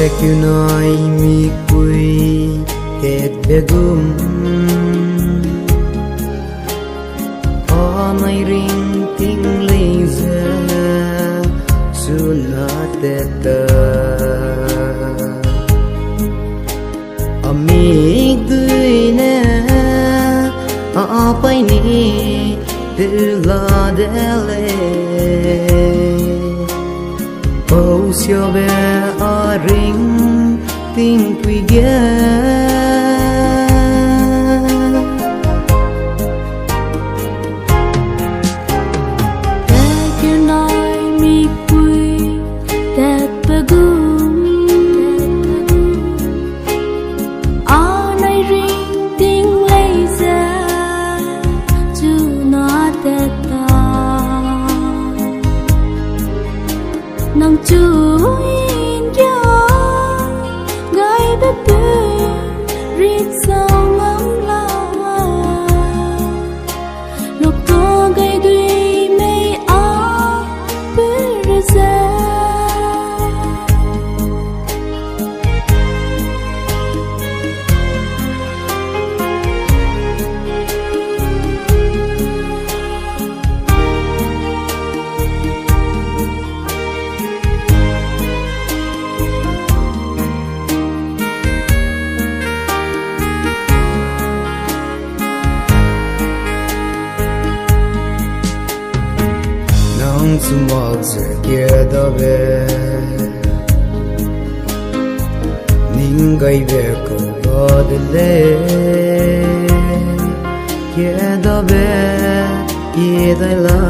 you nói mi quy hết begum Onay ring ting laser sunateta Amig tui ne apay ni tila dele Oh siêu bé a ring ting quy ghé nang chuin ya gai be pe rit sao ngam la lục to gai dui mei a pe ra Sumak se kedabe Ningai ve ko gadle Kedabe Kedaila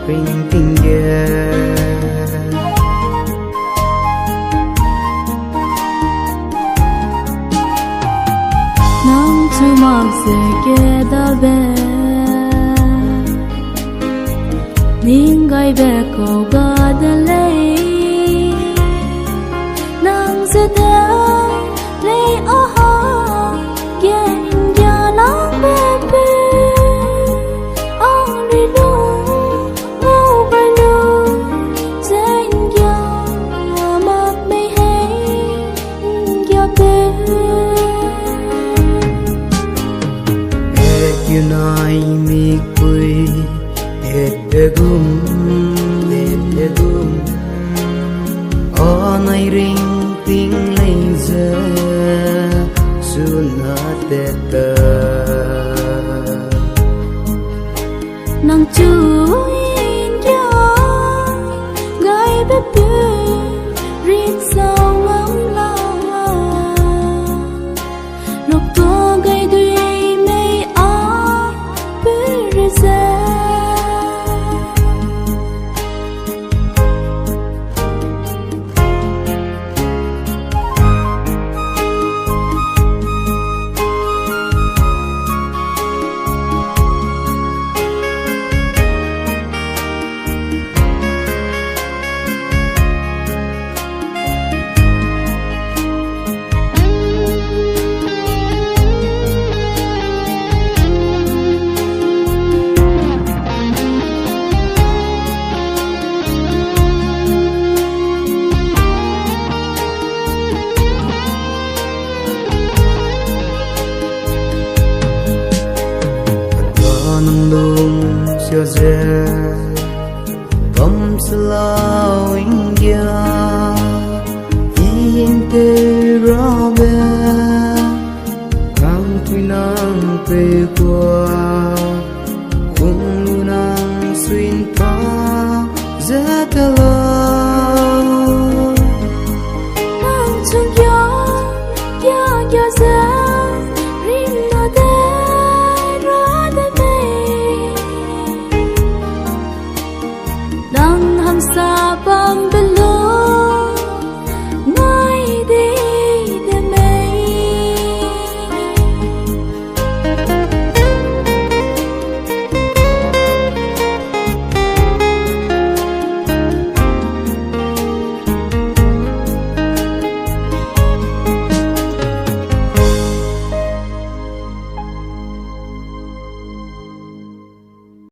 Printing ge Nang sumak se kedabe Ningai be ko gadle nang zeda le aha gen ya nang be be ang ri lu mo ba lu zen ya mak me hay ya be you nai mi quy hết begum Onay ring ting laser sunateta nang chuin ya gai be